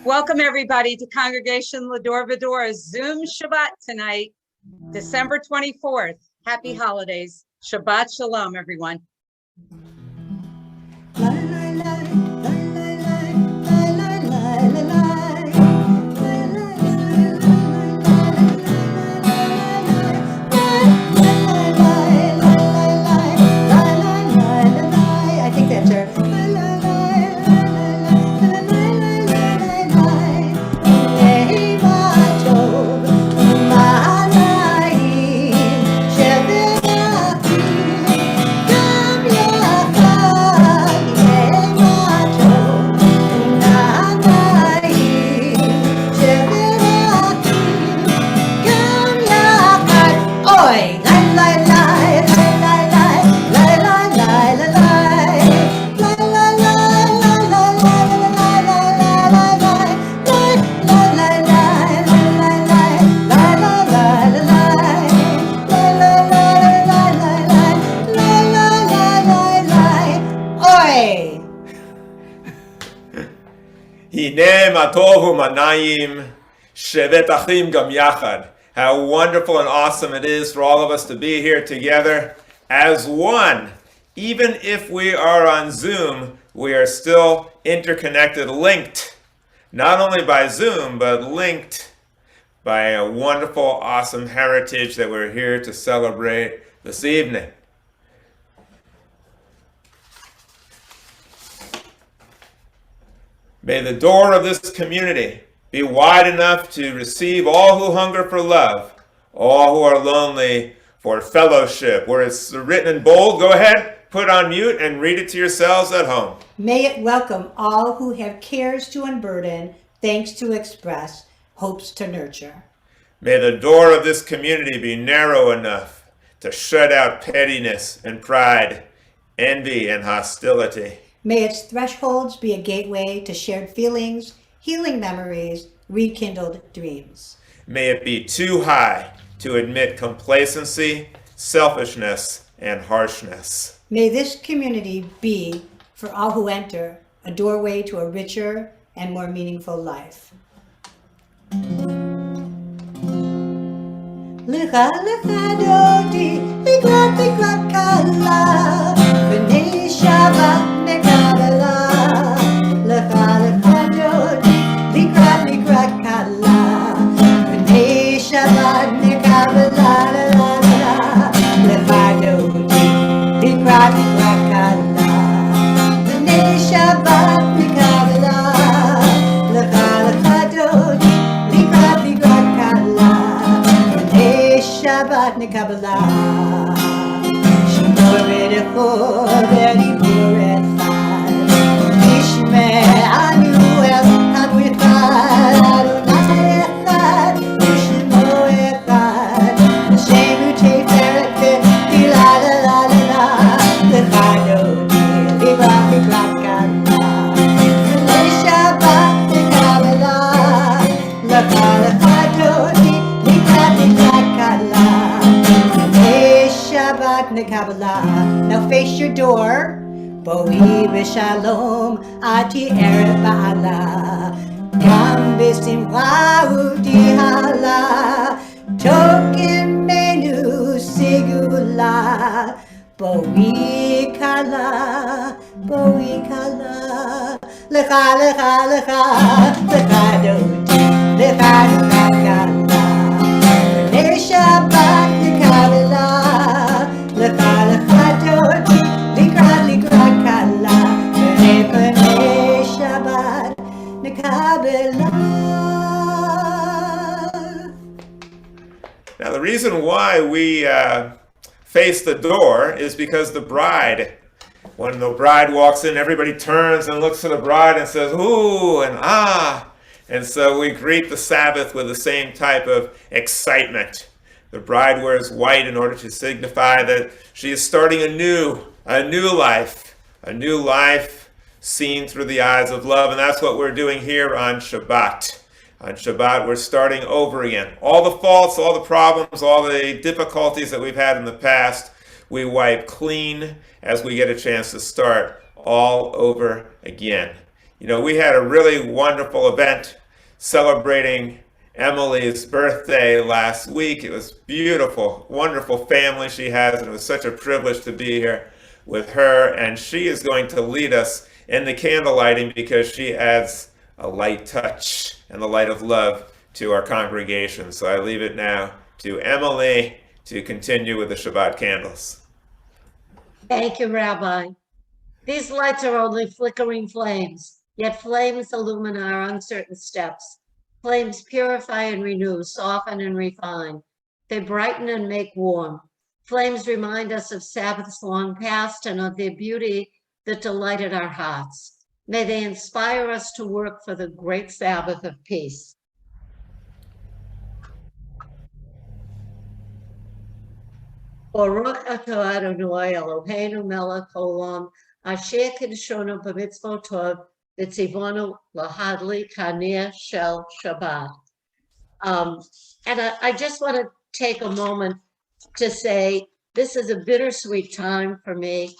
Welcome everybody to Congregation Va-Dor's Zoom Shabbat tonight, December 24th. Happy holidays. Shabbat Shalom, everyone. I think that's her. How wonderful and awesome it is for all of us to be here together as one. Even if we are on Zoom, we are still interconnected, linked, not only by Zoom, but linked by a wonderful, awesome heritage that we're here to celebrate this evening. May the door of this community be wide enough to receive all who hunger for love, all who are lonely for fellowship. Where it's written in bold, go ahead, put on mute and read it to yourselves at home. May it welcome all who have cares to unburden, thanks to express, hopes to nurture. May the door of this community be narrow enough to shut out pettiness and pride, envy and hostility. May its thresholds be a gateway to shared feelings, healing memories, rekindled dreams. May it be too high to admit complacency, selfishness, and harshness. May this community be, for all who enter, a doorway to a richer and more meaningful life. Lecha lecha dodi, likrat kala, b'nei Shabbat nekabela. Lecha lecha dodi, likrat kala, b'nei Shabbat nekabela. Lecha dodi, likrat kala, b'nei Shabbat nekabela. Lecha lecha dodi, likrat kala. Shabbat nekabela, Shemoret echor v'dibur echad, Yishme'anu echad v'echad, Adonai echad, U'shemo echad, Shemu teferet v'hila la la la la, Lecha dodi likrat kala, B'nei Shabbat nekabela, Lecha lecha dodi likrat kala. Shabbat nekabela. Now face your door. Boi b'shalom ati erev ba'ala. Gam b'simcha u'tihala. Token menu sigula. Boi kala. Lecha lecha lecha. Lecha dodi. Lecha kala. B'nei Shabbat nekabela. Lecha lecha dodi, likrat kala, b'nei Shabbat nekabela. Now the reason why we face the door is because the bride, when the bride walks in, everybody turns and looks at the bride and says, ooh, and ah. And so we greet the Sabbath with the same type of excitement. The bride wears white in order to signify that she is starting a new life seen through the eyes of love. And that's what we're doing here on Shabbat. On Shabbat, we're starting over again. All the faults, all the problems, all the difficulties that we've had in the past, we wipe clean as we get a chance to start all over again. You know, we had a really wonderful event celebrating Emily's birthday last week. It was beautiful, wonderful family she has, and it was such a privilege to be here with her. And she is going to lead us in the candle lighting because she adds a light touch and the light of love to our congregation. So I leave it now to Emily to continue with the Shabbat candles. Thank you, Rabbi. These lights are only flickering flames, yet flames illumine our uncertain steps. Flames purify and renew, soften and refine. They brighten and make warm. Flames remind us of Sabbaths long past and of their beauty that delighted our hearts. May they inspire us to work for the great Sabbath of peace. Baruch atah Adonai Eloheinu melech haolam, asher kiddushonu b'mitzvot tov, v'tzivonu lahadli kaneh shel Shabbat. And I just want to take a moment to say this is a bittersweet time for me.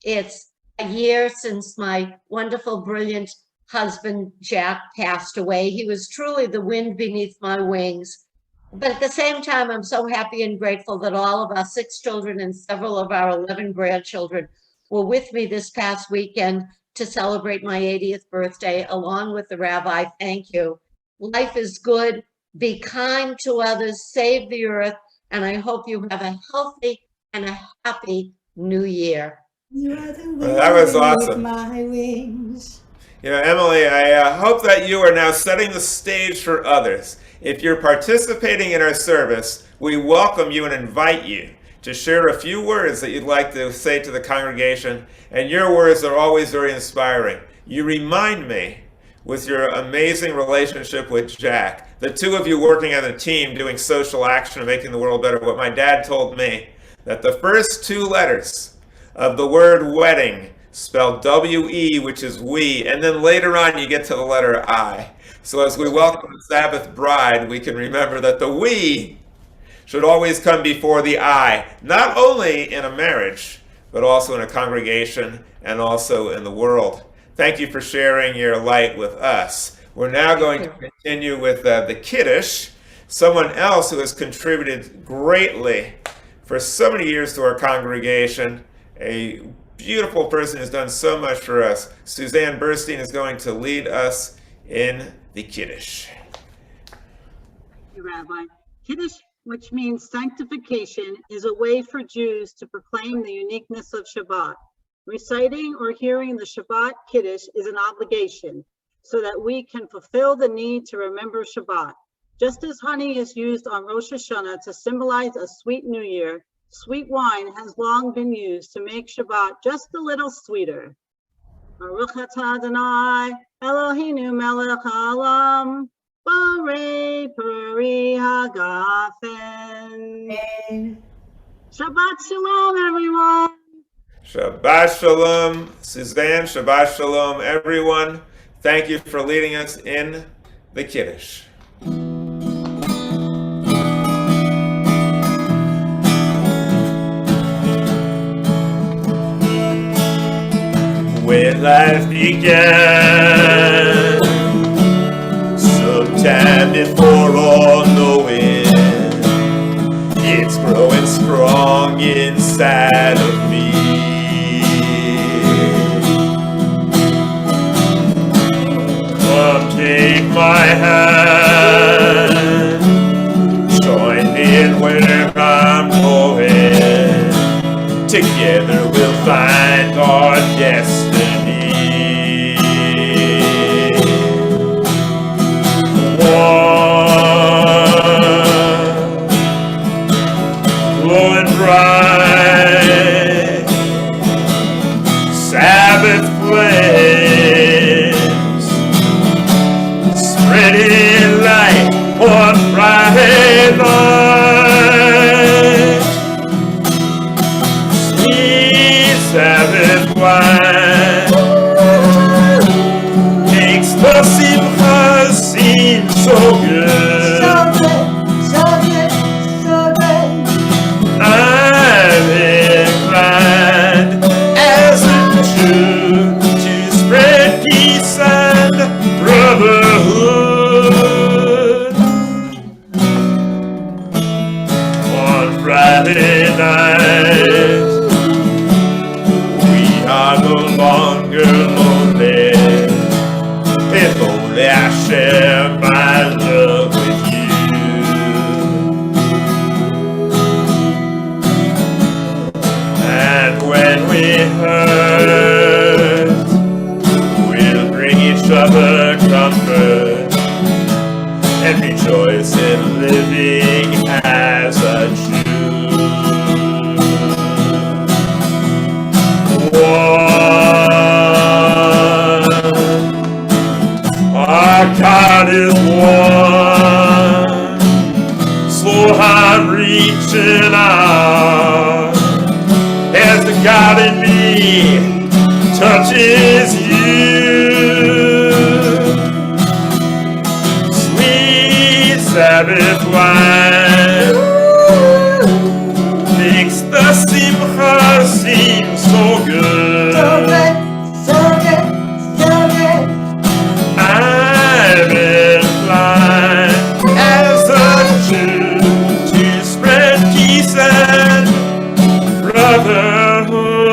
It's a year since my wonderful, brilliant husband, Jack, passed away. He was truly the wind beneath my wings. But at the same time, I'm so happy and grateful that all of our 6 children and several of our 11 grandchildren were with me this past weekend to celebrate my 80th birthday, along with the rabbi. Thank you. Life is good. Be kind to others, save the earth, and I hope you have a healthy and a happy new year. You are the wind That was beneath awesome. my wings. You know, Emily, I hope that you are now setting the stage for others. If you're participating in our service, we welcome you and invite you to share a few words that you'd like to say to the congregation, and your words are always very inspiring. You remind me, with your amazing relationship with Jack, the two of you working as a team doing social action and making the world better, what my dad told me, that the first 2 letters of the word wedding spelled W-E, which is we, and then later on you get to the letter I. So as we welcome the Sabbath bride, we can remember that the we should always come before the I, not only in a marriage, but also in a congregation and also in the world. Thank you for sharing your light with us. We're now going to continue with the Kiddush, someone else who has contributed greatly for so many years to our congregation, a beautiful person who's done so much for us. Suzanne Burstein is going to lead us in the Kiddush. Thank you, Rabbi. Kiddush, which means sanctification, is a way for Jews to proclaim the uniqueness of Shabbat. Reciting or hearing the Shabbat Kiddush is an obligation so that we can fulfill the need to remember Shabbat. Just as honey is used on Rosh Hashanah to symbolize a sweet new year, sweet wine has long been used to make Shabbat just a little sweeter. Baruch atah Adonai Eloheinu melech haolam, borei peri hagafen. Shabbat Shalom, everyone. Shabbat Shalom, Suzanne. Shabbat Shalom, everyone. Thank you for leading us in the Kiddush. When life began, sometime before all knowing, it's growing strong inside of me. Come take my hand, join me in where I'm going. Together we'll find our destiny. One glowing bright Sabbath flames, spreading light on bright light. Sweet Sabbath wine makes the simcha seem so good. So good, so good, so good. I'm inclined as a night. We are no longer lonely. If only I share my love with you. And when we hurt, we'll bring each other comfort and rejoice in living as a Jew. One, our God is one, so I'm reaching out as the God in me touches you. Sabbath wine makes the simcha seem so good. So good, so good, so good. I'm inclined as a Jew to spread peace and brotherhood.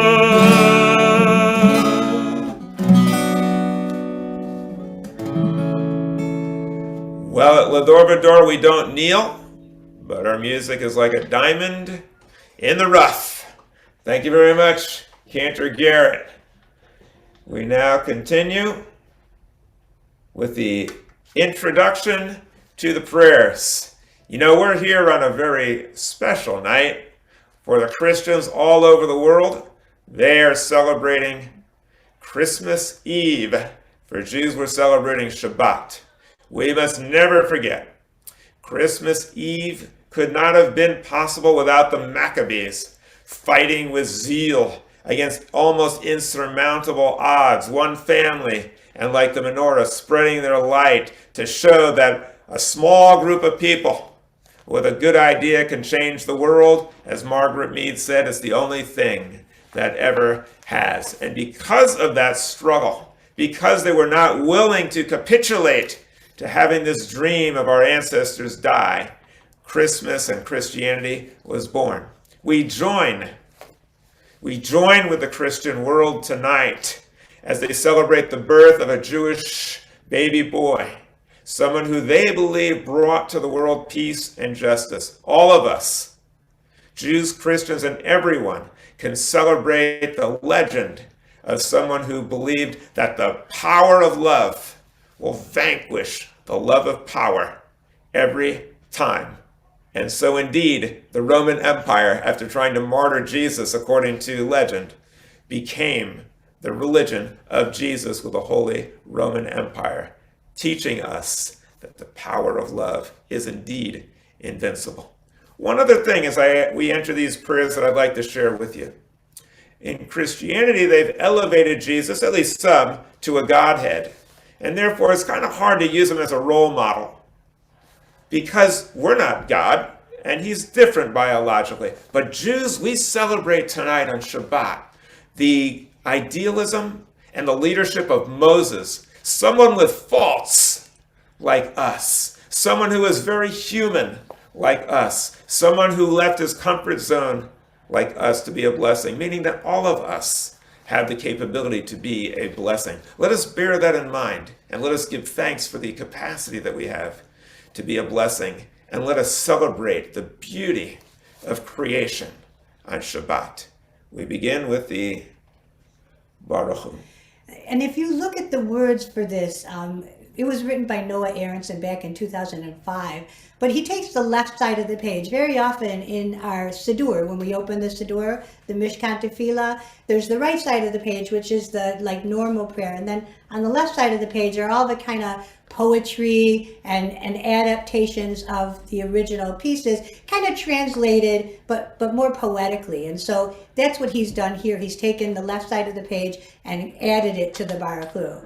Well, at Va-Dor, we don't kneel, but our music is like a diamond in the rough. Thank you very much, Cantor Garrett. We now continue with the introduction to the prayers. You know, we're here on a very special night for the Christians all over the world. They are celebrating Christmas Eve. For Jews, we're celebrating Shabbat. We must never forget, Christmas Eve could not have been possible without the Maccabees fighting with zeal against almost insurmountable odds, one family, and like the menorah, spreading their light to show that a small group of people with a good idea can change the world. As Margaret Mead said, it's the only thing that ever has. And because of that struggle, because they were not willing to capitulate to having this dream of our ancestors die, Christmas and Christianity was born. We join with the Christian world tonight as they celebrate the birth of a Jewish baby boy, someone who they believe brought to the world peace and justice. All of us, Jews, Christians, and everyone, can celebrate the legend of someone who believed that the power of love will vanquish the love of power every time. And so indeed, the Roman Empire, after trying to martyr Jesus according to legend, became the religion of Jesus with the Holy Roman Empire, teaching us that the power of love is indeed invincible. One other thing as we enter these prayers that I'd like to share with you. In Christianity, they've elevated Jesus, at least some, to a Godhead. And therefore, it's kind of hard to use him as a role model because we're not God and he's different biologically. But Jews, we celebrate tonight on Shabbat the idealism and the leadership of Moses, someone with faults like us, someone who is very human like us, someone who left his comfort zone like us to be a blessing, meaning that all of us have the capability to be a blessing. Let us bear that in mind, and let us give thanks for the capacity that we have to be a blessing, and let us celebrate the beauty of creation on Shabbat. We begin with the Baruch Hu. And if you look at the words for this, it was written by Noah Aronson back in 2005, but he takes the left side of the page. Very often in our Siddur, when we open the Siddur, the Mishkan Tefillah, there's the right side of the page, which is the normal prayer. And then on the left side of the page are all the kind of poetry and adaptations of the original pieces, kind of translated, but more poetically. And so that's what he's done here. He's taken the left side of the page and added it to the Baruch Hu.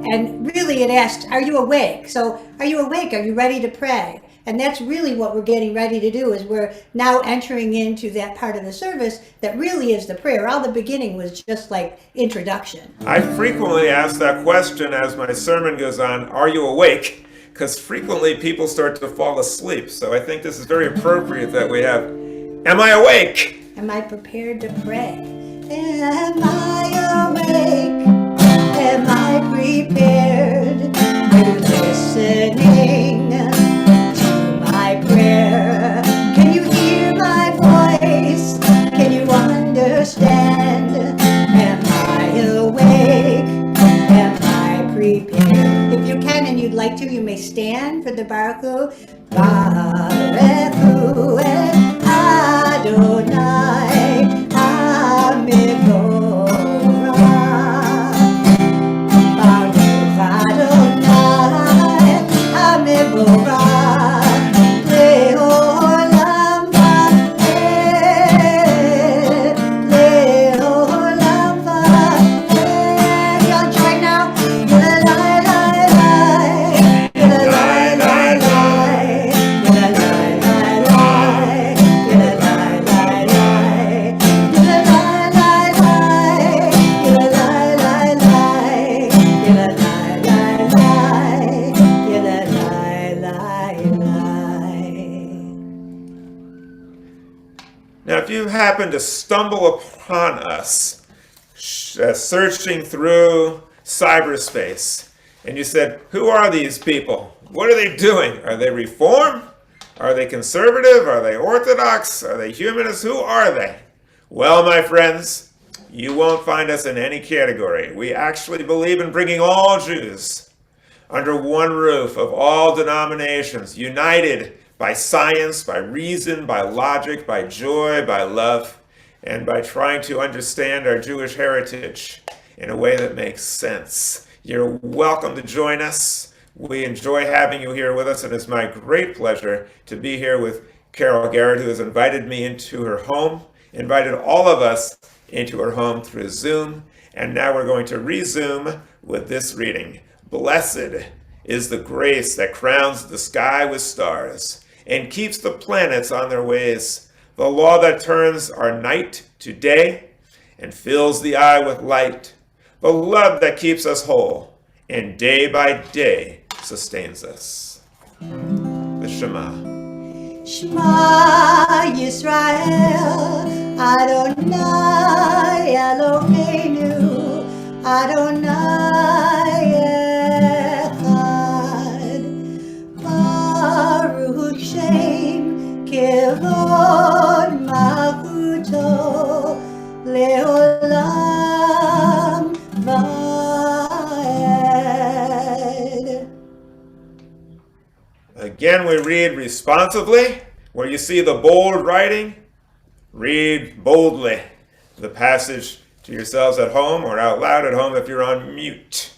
And really it asks, are you awake? So are you awake? Are you ready to pray? And that's really what we're getting ready to do, is we're now entering into that part of the service that really is the prayer. All the beginning was just like introduction. I frequently ask that question as my sermon goes on, are you awake? Because frequently people start to fall asleep. So I think this is very appropriate that we have Am I awake? Am I prepared to pray? Am I awake? Am I prepared? Are you listening to my prayer? Can you hear my voice? Can you understand? Am I awake? Am I prepared? If you can and you'd like to, you may stand for the Baruch Baruch Adonai Hamivorach. Baruch Adonai Hamivorach Leolam Va'ed Leolam Va'ed. Y'all join now. Lai lai lai lai lai lai lai lai Now, if you happen to stumble upon us searching through cyberspace, and you said, who are these people? What are they doing? Are they Reform? Are they conservative? Are they Orthodox? Are they humanists? Who are they? Well, my friends, you won't find us in any category. We actually believe in bringing all Jews under one roof of all denominations, united by science, by reason, by logic, by joy, by love, and by trying to understand our Jewish heritage in a way that makes sense. You're welcome to join us. We enjoy having you here with us, and it's my great pleasure to be here with Carol Garrett, who has invited me into her home, invited all of us into her home through Zoom, and now we're going to resume with this reading. Blessed is the grace that crowns the sky with stars and keeps the planets on their ways, the law that turns our night to day and fills the eye with light, the love that keeps us whole and day by day sustains us. The Shema. Shema Yisrael, Adonai Eloheinu, Adonai Echad. Baruch Shem Kevod Malchuto Leolam Va'ed. Again, we read responsively. Where you see the bold writing, read boldly the passage to yourselves at home or out loud at home if you're on mute.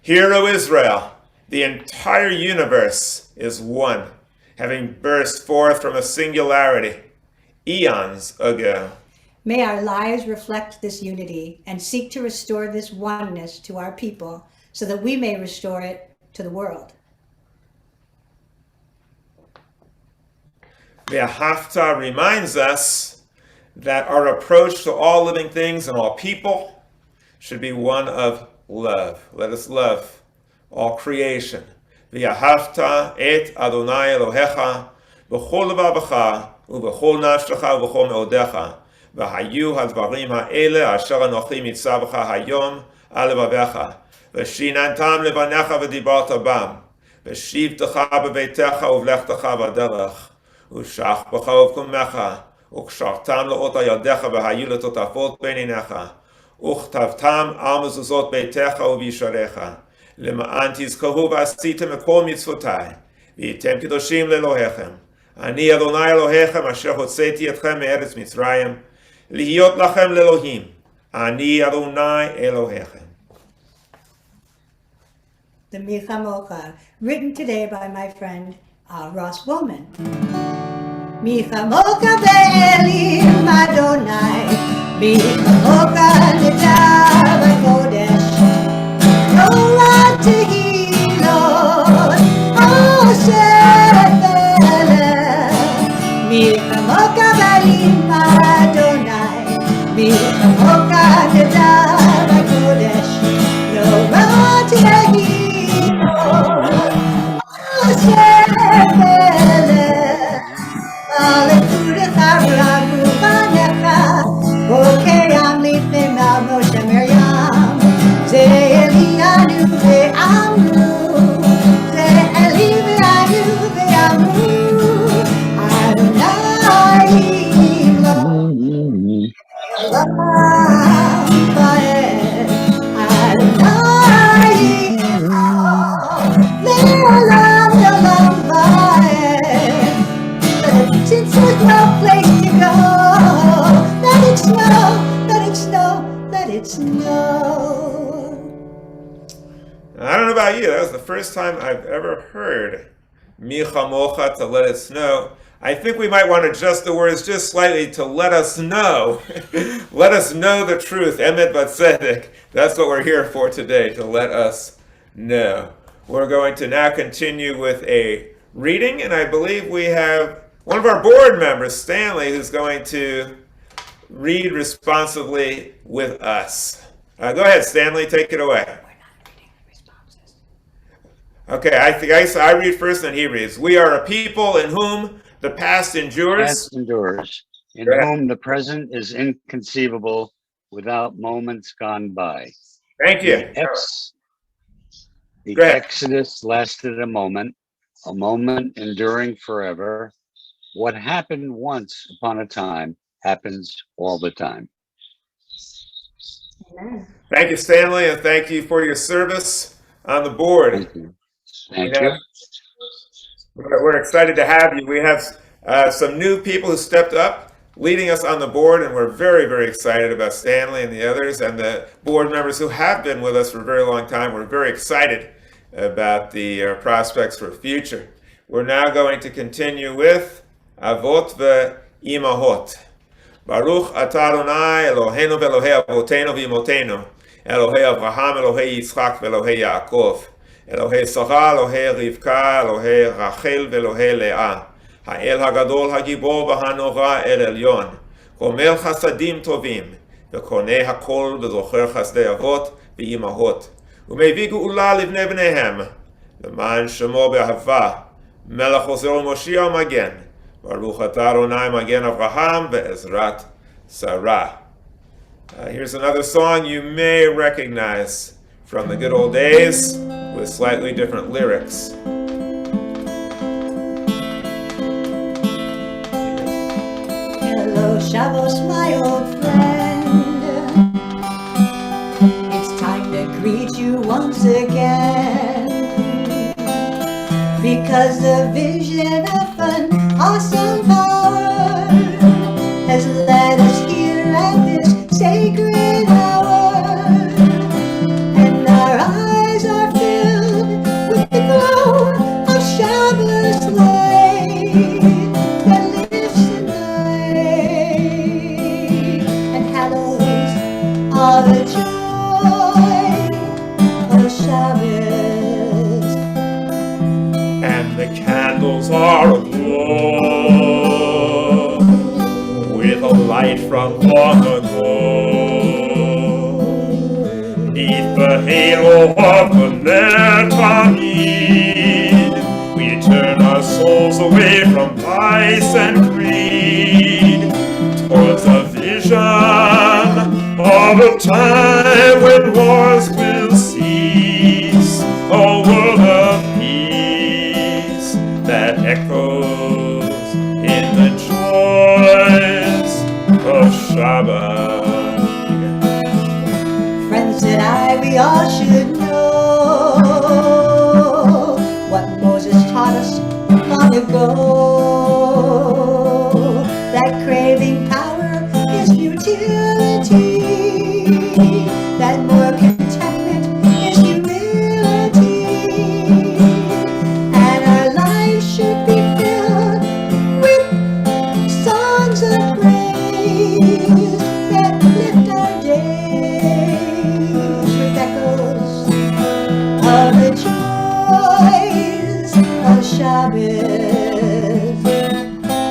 Hear, O Israel, the entire universe is one, having burst forth from a singularity, eons ago. May our lives reflect this unity and seek to restore this oneness to our people so that we may restore it to the world. The Haftarah reminds us that our approach to all living things and all people should be one of love. Let us love all creation. V'ahavta et Adonai Elohecha b'chol levavecha u'b'chol nafshecha u'b'chol me'odecha v'hayu hadvarim ha'ele asher anochi mitzavcha hayom al levavecha v'shinantam levanecha v'dibarta bam v'shivtecha b'beitecha uvlechtecha v'derech ושח בך ובקומך, וקשרתם לאותה ידיך והיו לטוטפות בין עיניך, וכתבתם על מזוזות ביתך ובישעריך, למען תזכרו ועשיתם את כל מצוותיי, והייתם קדושים לאלוהיכם. אני אדוני אלוהיכם אשר הוצאתי אתכם מארץ מצרים, להיות לכם לאלוהים. אני אדוני אלוהיכם. The Milchamocha, written today by my friend Ross Woolman. Milchamocha be'elim Adonai, Milchamocha nadav hakodesh, Noah tehilot, Osher peleh. Milchamocha be'elim Adonai, Milchamocha nadav hakodesh, Noah tehilot, Osher peleh. Hallelujah, you, that was the first time I've ever heard Mi chamocha, to let us know. I think we might want to adjust the words just slightly to let us know. Let us know the truth. Emet v'tzedek. That's what we're here for today, to let us know. We're going to now continue with a reading, and I believe we have one of our board members, Stanley, who's going to read responsively with us. Go ahead, Stanley, take it away. Okay, I read first and he reads. We are a people in whom the past endures. In whom the present is inconceivable without moments gone by. Thank you. The Exodus lasted a moment enduring forever. What happened once upon a time happens all the time. Amen. Thank you, Stanley, and thank you for your service on the board. Thank you. Thank you. We're excited to have you. We have some new people who stepped up leading us on the board, and we're very, very excited about Stanley and the others and the board members who have been with us for a very long time. We're very excited about the prospects for the future. We're now going to continue with Avot ve'imahot. Baruch atah Adonai Eloheinu ve'Elohei Avotenu ve'imotenu, Elohei Avraham, Elohei Yitzchak ve'Elohei Yaakov, Elohei Sarah, Elohei Rivka, Elohei Rachel ve'Elohei Leah, Ha'el HaGadol HaGibor v'Hanora El Elyon, Gomel Chasadim Tovim, Ve'konei HaKol V'zocher Chasdei Avot ve'imahot, U'mevii Geula Livnei Bneihem, L'man Shemo Be'ahava, Melech Ozer U'Moshiach Magen, Baruch atah Adonai Magen Avraham ve'ezrat Sarah. Here's another song you may recognize from the good old days with slightly different lyrics. Hello, Shabbos, my old friend. It's time to greet you once again. Because the vision of an awesome power has led us here at this sacred hour. And our eyes are filled with the glow of Shabbos light that lives in night and hallows all the joy of Shabbos. And the candles are aglow with a light from long ago. Neath the halo of the Netanyim, we turn our souls away from vice and greed towards a vision of a time when wars will cease, a world of peace that echoes in the joys of Shabbat. Friends and I, we all should know what Moses taught us long ago, that craving power is futility, that more contentment is humility, and our lives should be filled with songs of praise that lift our days with echoes of the joys of Shabbos.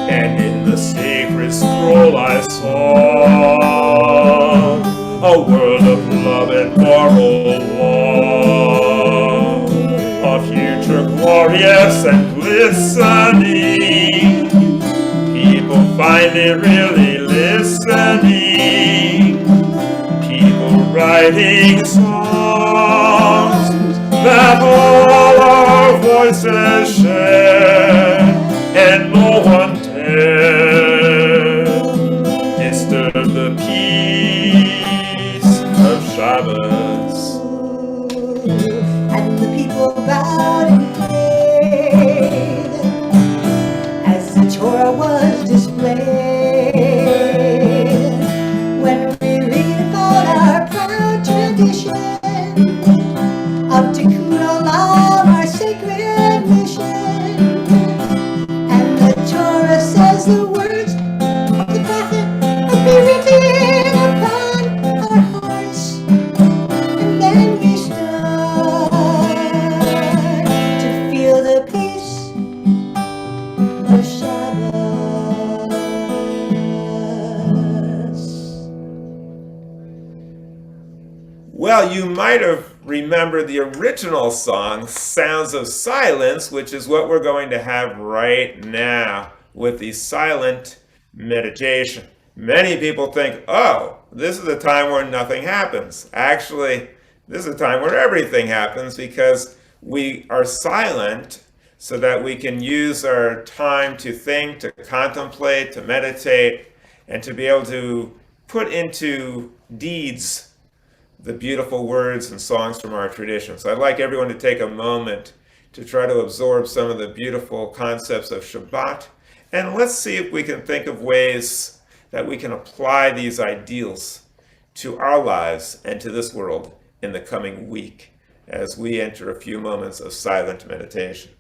And in the sacred scroll I saw a world of love and moral law, a future glorious and glistening, people finally really listening, people writing songs that all our voices share, and no one dare disturb the peace of Shabbos. And the people bowed and prayed as the Torah was displayed. When we read about our proud tradition of Tikkun Olam Well, you might have remembered the original song, Sounds of Silence, which is what we're going to have right now with the silent meditation. Many people think, oh, this is a time where nothing happens. Actually, this is a time where everything happens because we are silent so that we can use our time to think, to contemplate, to meditate, and to be able to put into deeds the beautiful words and songs from our tradition. So I'd like everyone to take a moment to try to absorb some of the beautiful concepts of Shabbat. And let's see if we can think of ways that we can apply these ideals to our lives and to this world in the coming week as we enter a few moments of silent meditation.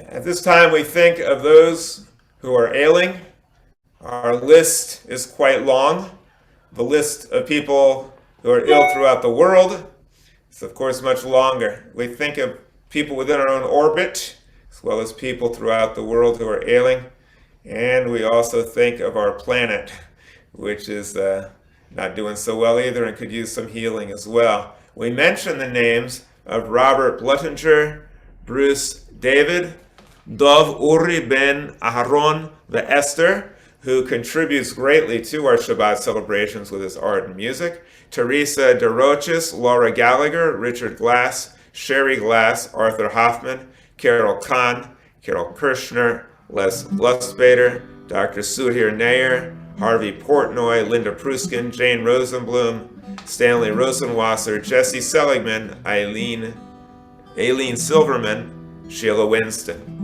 At this time, we think of those who are ailing. Our list is quite long. The list of people who are ill throughout the world is, of course, much longer. We think of people within our own orbit, as well as people throughout the world who are ailing. And we also think of our planet, which is not doing so well either and could use some healing as well. We mention the names of Robert Bluttinger, Bruce David, Dov Uri ben Aharon the Esther, who contributes greatly to our Shabbat celebrations with his art and music, Teresa DeRoches, Laura Gallagher, Richard Glass, Sherry Glass, Arthur Hoffman, Carol Kahn, Carol Kirshner, Les Lustbader, Dr. Sudhir Nair, Harvey Portnoy, Linda Pruskin, Jane Rosenblum, Stanley Rosenwasser, Jesse Seligman, Aileen Silverman, Sheila Winston.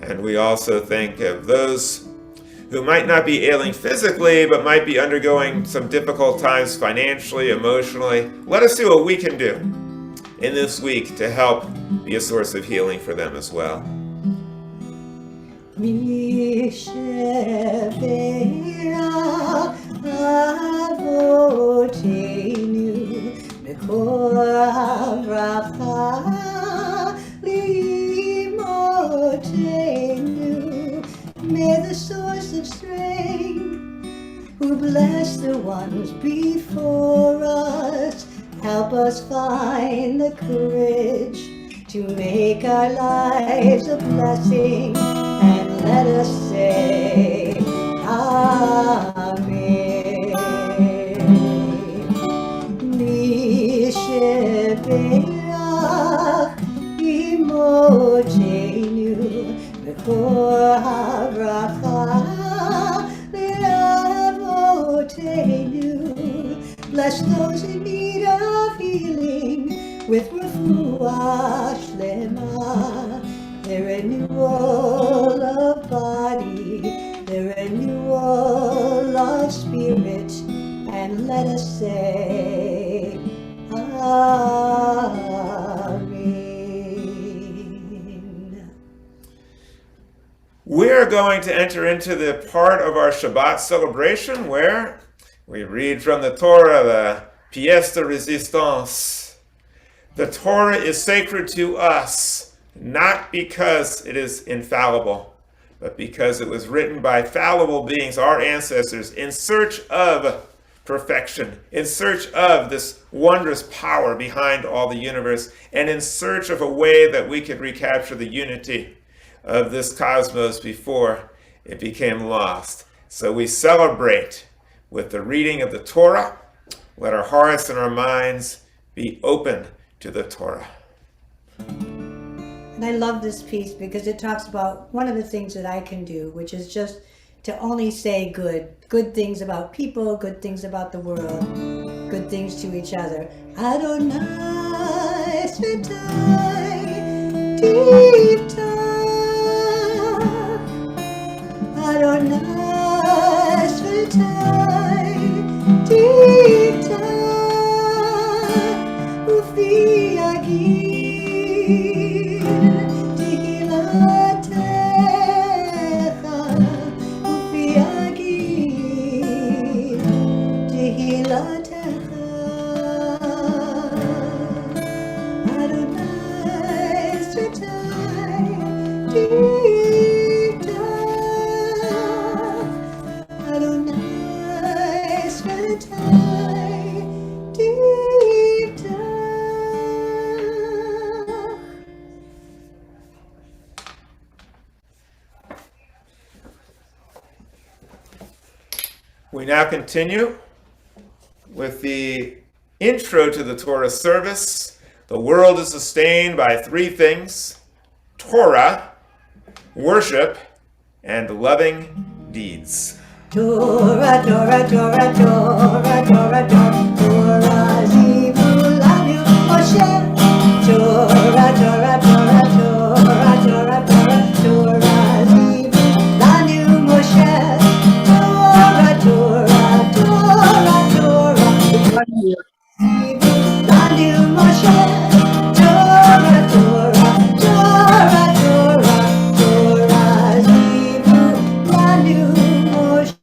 And we also think of those who might not be ailing physically, but might be undergoing some difficult times financially, emotionally. Let us see what we can do in this week to help be a source of healing for them as well. May the source of strength, who bless the ones before us, help us find the courage to make our lives a blessing, and let us say Amen. Misheberach imotenu b'kor habracha le'avotenu. Bless those in need of healing with refuah shlema, the renewal of body, the renewal of spirit, and let us say Amen. We're going to enter into the part of our Shabbat celebration where we read from the Torah, the pièce de résistance. The Torah is sacred to us, not because it is infallible, but because it was written by fallible beings, our ancestors, in search of perfection, in search of this wondrous power behind all the universe, and in search of a way that we could recapture the unity of this cosmos before it became lost. So we celebrate with the reading of the Torah. Let our hearts and our minds be open to the Torah. And I love this piece because it talks about one of the things that I can do, which is just to only say good things about people, good things about the world, good things to each other. Adonai Svitai Tivta Adonai Svitai Tivta Ufi Agir Tehilatecha Ufi Agir Tehilatecha Adonai Svitai Tivta Adonai Svitai Tivta. We now continue with the intro to the Torah service. The world is sustained by three things: Torah, worship, and loving deeds. Torah, Torah, Torah, Torah, Torah, Torah, Torah, Zivulanu Moshe. Torah, Torah, Torah, Torah, Torah, Torah, Torah, Zivulanu Moshe. Torah, Torah, Torah, Torah, Zivulanu Moshe. Torah, Torah, Torah, Torah, Torah, Zivulanu Moshe.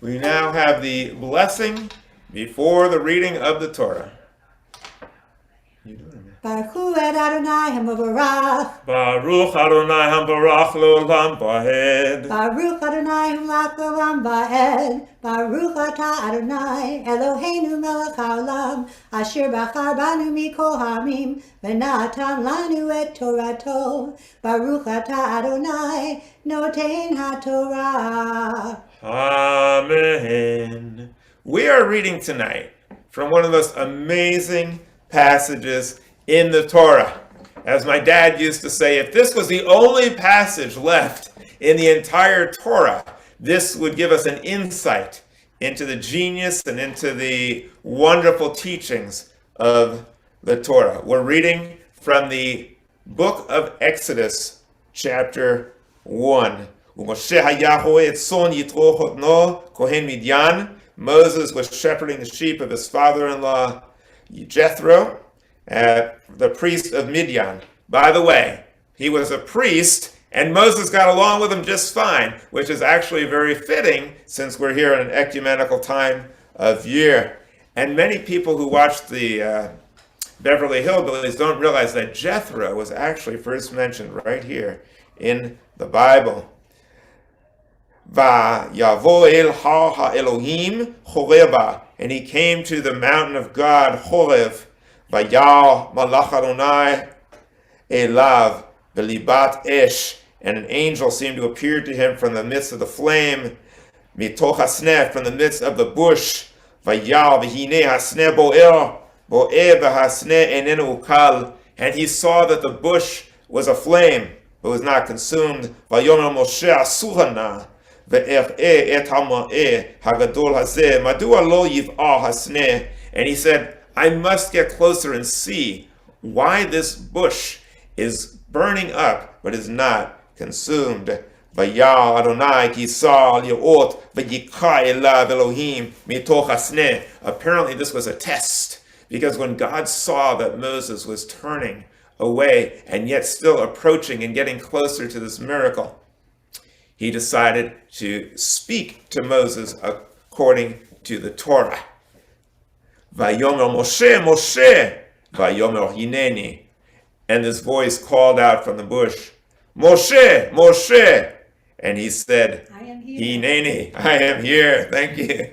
We now have the blessing before the reading of the Torah. You doing it, man? Baruch hu et Adonai hamavarach. Baruch Adonai hambarach leolam vahed. Baruch Adonai hamlach olam va'ed. Baruch atah Adonai Eloheinu melech haolam. Asher bachar banu mikol hamim. V'natan lanu et Torato. Baruch atah Adonai noten haTorah. Amen. We are reading tonight from one of the most amazing passages in the Torah. As my dad used to say, if this was the only passage left in the entire Torah, this would give us an insight into the genius and into the wonderful teachings of the Torah. We're reading from the book of Exodus, chapter 1. Moses was shepherding the sheep of his father-in-law Jethro, the priest of Midian. By the way, he was a priest, and Moses got along with him just fine, which is actually very fitting since we're here in an ecumenical time of year. And many people who watch the Beverly Hillbillies don't realize that Jethro was actually first mentioned right here in the Bible. Va-Yavo el har ha-Elohim Horeba, and he came to the mountain of God, Horeb. Vayal malach Adonai elav v'libat esh, and an angel seemed to appear to him from the midst of the flame, mitoch hasneh, from the midst of the bush. Vayal v'hinei hasneh bo'er v'hasneh enenu ukal, and he saw that the bush was aflame, but was not consumed. Vayomer Moshe asurana ve'er'eh et ha'ma'eh hagadol hazeh madua lo yiv'ah hasneh, and he said, I must get closer and see why this bush is burning up but is not consumed. Vayal Adonai ki sa li'ot v'yikra elav Elohim mitoch hasneh. Apparently this was a test, because when God saw that Moses was turning away and yet still approaching and getting closer to this miracle, he decided to speak to Moses according to the Torah. Vayomer Moshe, Moshe, Vayomer Hineni. And this voice called out from the bush, Moshe, Moshe. And he said, I am here. Hineni, I am here. Thank you.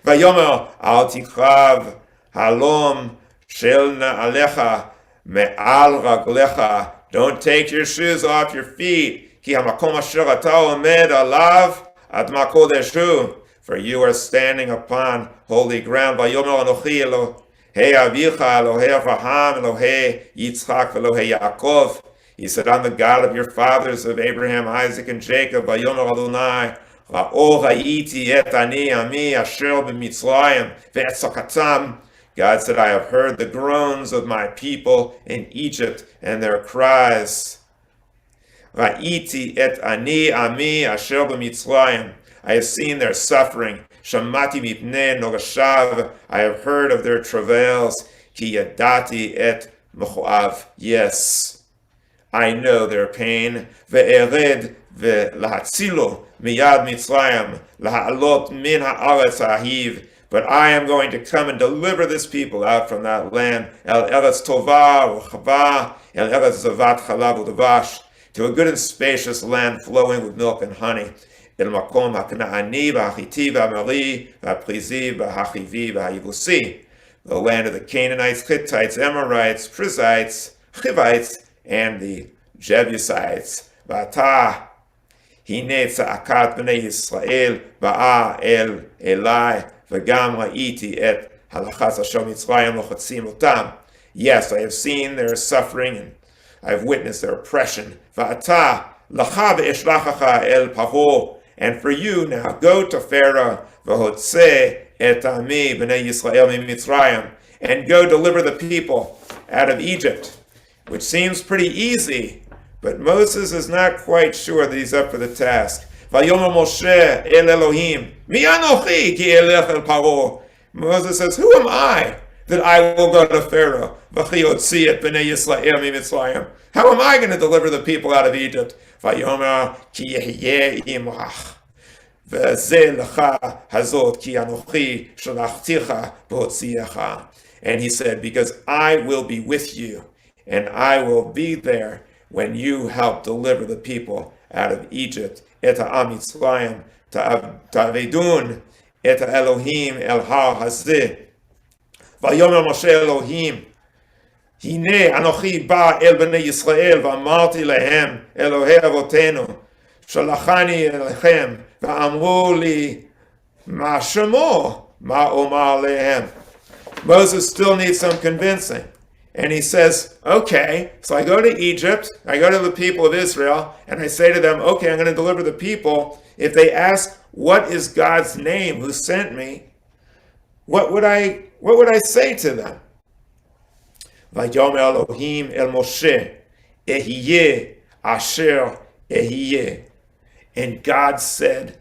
Vayomer al tikrav halom shel na'alecha me'al raglecha. Don't take your shoes off your feet. Ki hamakom asher ata omed alav adma kodeshu. for you are standing upon holy ground. Vayomer Anochi Elohei Avicha, Elohei Avraham, Elohei Yitzchak, Elohei Yaakov. He said, I'm the God of your fathers, of Abraham, Isaac, and Jacob. Vayomer Adonai, Ra'o ha'iti et ani ami asher b'Mitzrayim ve'et tzakatam. God said, I have heard the groans of my people in Egypt and their cries. Ra'iti et ani ami asher b'Mitzrayim. I have seen their suffering. Shamati mipnei nogashav. I have heard of their travails. Ki yadati et mechoav. Yes, I know their pain. Ve'ered ve'lahatzilo miyad Mitzrayim laha'alot min ha'aretz ha'ahiv. But I am going to come and deliver this people out from that land. El eretz tova u'chava, el eretz zavat chalav u'davash, to a good and spacious land flowing with milk and honey. El makom ha'kna'ani v'ha'chiti v'amori v'ha'prizi v'ha'chivi v'ha'yevusi, the land of the Canaanites, Hittites, Amorites, Perizzites, Hivites, and the Jebusites. V'ata hine tza'akat b'nei Yisrael ba'a el Elai v'gam ra'iti et halachas asher Mitzrayim lochatzim otam. Yes, I have seen their suffering and I have witnessed their oppression. V'ata lacha v'eshlachacha el paro. And for you now, go to Pharaoh, v'hotzeh et ami b'nei Yisrael mitzrayim, and go deliver the people out of Egypt, which seems pretty easy, but Moses is not quite sure that he's up for the task. Vayomer Moshe el Elohim, mi anochi ki elech el paro. Moses says, who am I that I will go to Pharaoh? V'chi hotzi et b'nei Yisrael mitzrayim. How am I going to deliver the people out of Egypt? Vayomer ki yehyeh imach, v'zeh lecha hazot ki anochi shalachticha b'hotziecha. And he said, because I will be with you, and I will be there when you help deliver the people out of Egypt. Et ha'am Mitzrayim ta'avedun et Elohim el har hazeh. Vayomer Moshe Elohim, hine anochi ba el bnei Yisrael v'amarti lehem Elohei avotenu shalachani elechem v'amru li ma shemo ma omar lehem. Moses still needs some convincing. And he says, okay, so I go to Egypt, I go to the people of Israel, and I say to them, okay, I'm going to deliver the people. If they ask, what is God's name who sent me? What would I say to them? Vayomer Elohim el Moshe, Ehyeh asher Ehyeh. And God said,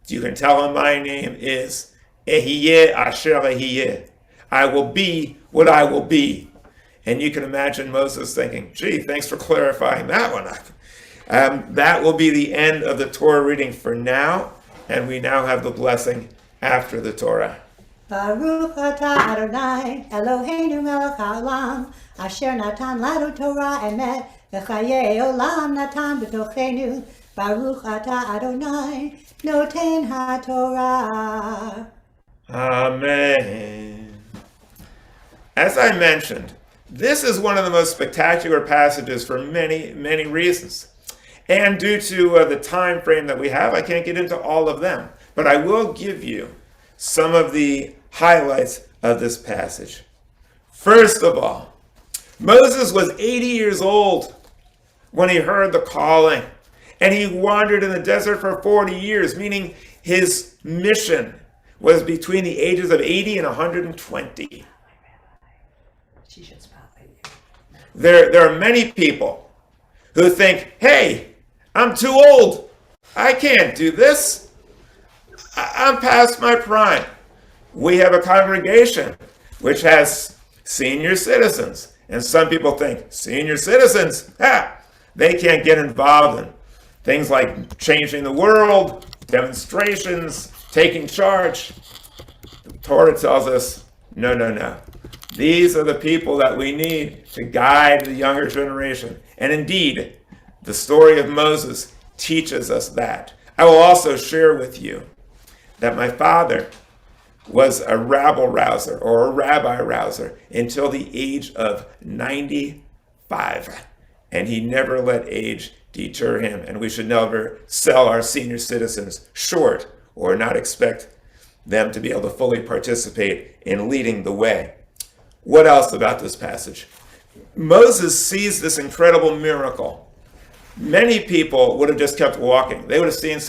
you can tell him my name is Ehyeh asher Ehyeh. I will be what I will be. And you can imagine Moses thinking, gee, thanks for clarifying that one up. That will be the end of the Torah reading for now, and we now have the blessing after the Torah. Baruch atah Adonai Eloheinu melech haolam asher natan lanu Torah emet v'chayei olam natan b'tochenu. Baruch atah Adonai noten haTorah. Amen. As I mentioned, this is one of the most spectacular passages for many, many reasons. And due to the time frame that we have, I can't get into all of them. But I will give you some of the highlights of this passage. First of all, Moses was 80 years old when he heard the calling. And he wandered in the desert for 40 years, meaning his mission was between the ages of 80 and 120. There are many people who think, hey, I'm too old. I can't do this. I'm past my prime. We have a congregation which has senior citizens. And some people think, senior citizens, they can't get involved in things like changing the world, demonstrations, taking charge. The Torah tells us, no. These are the people that we need to guide the younger generation. And indeed, the story of Moses teaches us that. I will also share with you that my father was a rabble-rouser or a rabbi-rouser until the age of 95. And he never let age deter him. And we should never sell our senior citizens short or not expect them to be able to fully participate in leading the way. What else about this passage? Moses sees this incredible miracle. Many people would have just kept walking. They would have seen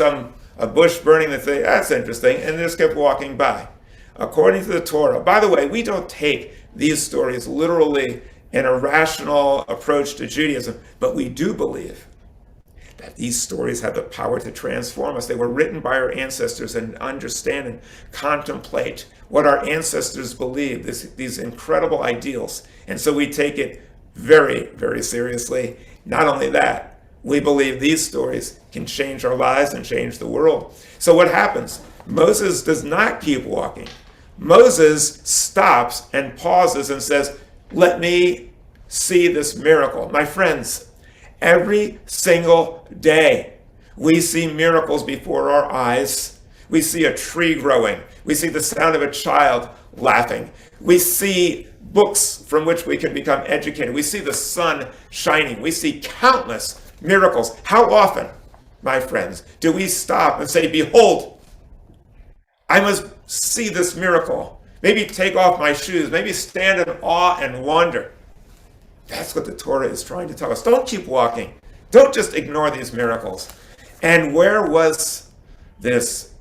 a bush burning and say, that's interesting, and they just kept walking by. According to the Torah, by the way, we don't take these stories literally in a rational approach to Judaism, but we do believe that these stories have the power to transform us. They were written by our ancestors and understand and contemplate what our ancestors believed, these incredible ideals. And so we take it very, very seriously. Not only that, we believe these stories can change our lives and change the world. So what happens? Moses does not keep walking. Moses stops and pauses and says, let me see this miracle. My friends, every single day we see miracles before our eyes. We see a tree growing. We see the sound of a child laughing. We see books from which we can become educated. We see the sun shining. We see countless miracles. How often, my friends, do we stop and say, behold, I must see this miracle. Maybe take off my shoes. Maybe stand in awe and wonder. That's what the Torah is trying to tell us. Don't keep walking. Don't just ignore these miracles. And where was this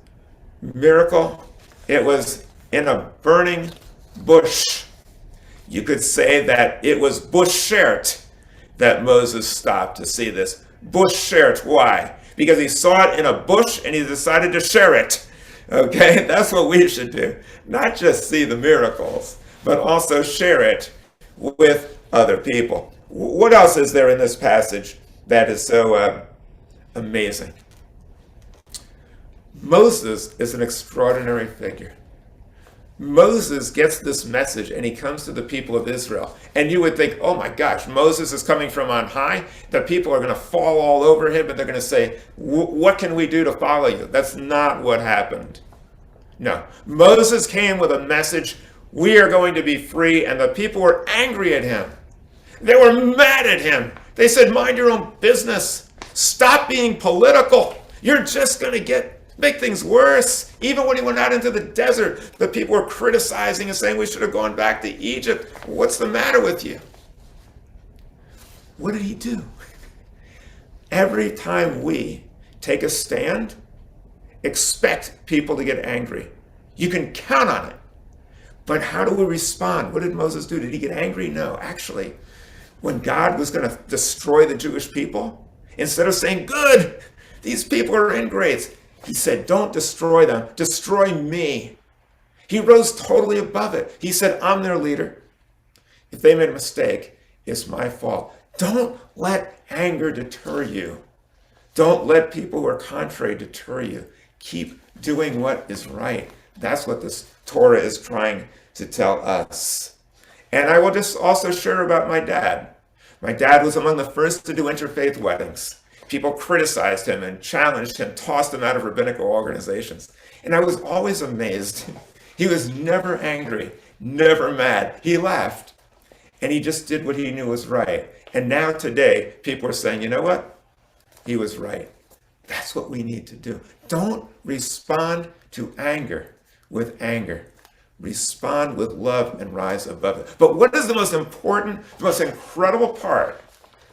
miracle? It was in a burning bush. You could say that it was bush-sharet that Moses stopped to see this. Bush-sharet. Why? Because he saw it in a bush and he decided to share it. Okay, that's what we should do. Not just see the miracles, but also share it with other people. What else is there in this passage that is so amazing? Moses is an extraordinary figure. Moses gets this message and he comes to the people of Israel. And you would think, oh my gosh, Moses is coming from on high. The people are going to fall all over him and they're going to say, what can we do to follow you? That's not what happened. No, Moses came with a message, we are going to be free, and the people were angry at him. They were mad at him. They said, mind your own business. Stop being political. You're just going to make things worse. Even when he went out into the desert, the people were criticizing and saying we should have gone back to Egypt. What's the matter with you? What did he do? Every time we take a stand, expect people to get angry. You can count on it. But how do we respond? What did Moses do? Did he get angry? No. Actually, when God was going to destroy the Jewish people, instead of saying, good, these people are ingrates, he said, don't destroy them, destroy me. He rose totally above it. He said, I'm their leader. If they made a mistake, it's my fault. Don't let anger deter you. Don't let people who are contrary deter you. Keep doing what is right. That's what this Torah is trying to tell us. And I will just also share about my dad. My dad was among the first to do interfaith weddings. People criticized him and challenged him, tossed him out of rabbinical organizations. And I was always amazed. He was never angry, never mad. He laughed. And he just did what he knew was right. And now today, people are saying, you know what? He was right. That's what we need to do. Don't respond to anger with anger. Respond with love and rise above it. But what is the most important, the most incredible part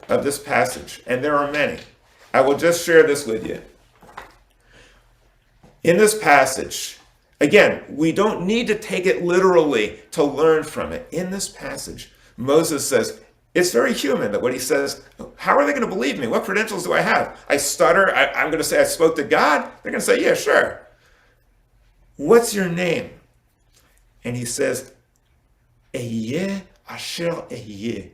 of this passage? And there are many. I will just share this with you. In this passage, again, we don't need to take it literally to learn from it. In this passage, Moses says, it's very human that what he says, how are they going to believe me? What credentials do I have? I stutter. I'm going to say I spoke to God. They're going to say, yeah, sure. What's your name? And he says, Ehyeh asher ehyeh.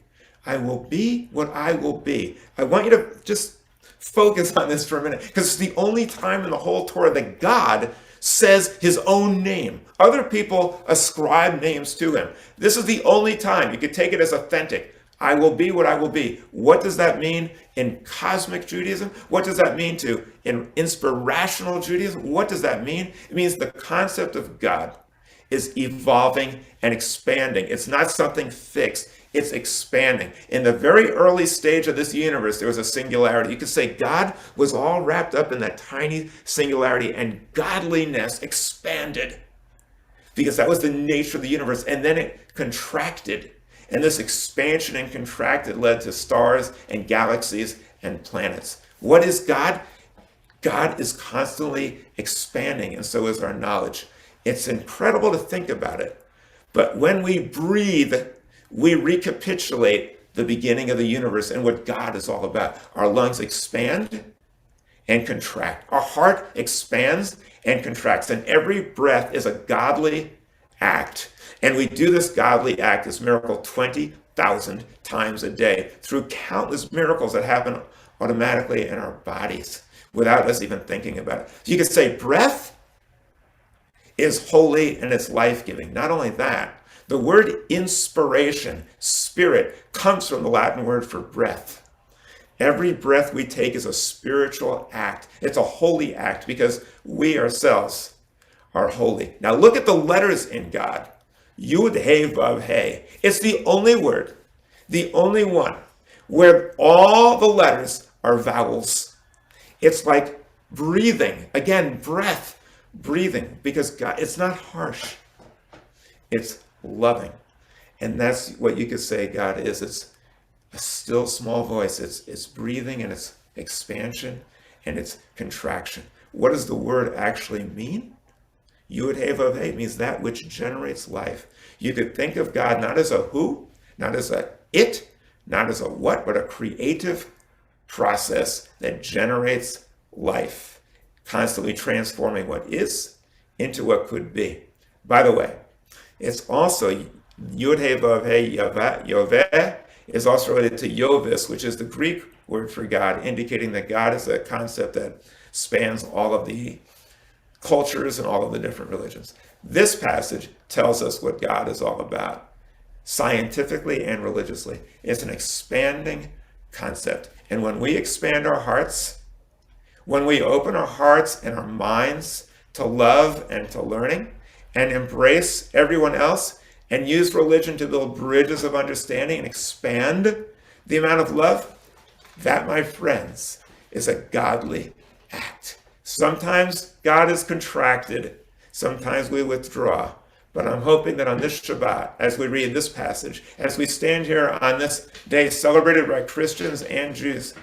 I will be what I will be. I want you to just focus on this for a minute, because it's the only time in the whole Torah that God says his own name. Other people ascribe names to him. This is the only time you could take it as authentic. I will be what I will be. What does that mean in cosmic Judaism? What does that mean in inspirational Judaism? What does that mean? It means the concept of God is evolving and expanding. It's not something fixed. It's expanding. In the very early stage of this universe, there was a singularity. You could say God was all wrapped up in that tiny singularity, and godliness expanded. because that was the nature of the universe. And then it contracted. And this expansion and contracted led to stars and galaxies and planets. What is God? God is constantly expanding, and so is our knowledge. It's incredible to think about it. But when we breathe, we recapitulate the beginning of the universe and what God is all about. Our lungs expand and contract. Our heart expands and contracts. And every breath is a godly act. And we do this godly act, this miracle, 20,000 times a day through countless miracles that happen automatically in our bodies without us even thinking about it. So you could say breath is holy and it's life-giving. Not only that, the word inspiration, spirit, comes from the Latin word for breath. Every breath we take is a spiritual act. It's a holy act because we ourselves are holy. Now look at the letters in God. Yud, He, Vav, He. It's the only word, the only one, where all the letters are vowels. It's like breathing. Again, breath, breathing, because God, it's not harsh. It's loving. And that's what you could say God is. It's a still small voice. It's breathing and it's expansion and it's contraction. What does the word actually mean? Yud He Vav He means that which generates life. You could think of God not as a who, not as a it, not as a what, but a creative process that generates life, constantly transforming what is into what could be. By the way, it's also Yud He Vav He Yoveh is also related to Yovis, which is the Greek word for God, indicating that God is a concept that spans all of the cultures and all of the different religions. This passage tells us what God is all about, scientifically and religiously. It's an expanding concept. And when we expand our hearts, when we open our hearts and our minds to love and to learning and embrace everyone else and use religion to build bridges of understanding and expand the amount of love, that, my friends, is a godly act. Sometimes God is contracted, sometimes we withdraw, but I'm hoping that on this Shabbat, as we read this passage, as we stand here on this day celebrated by Christians and Jews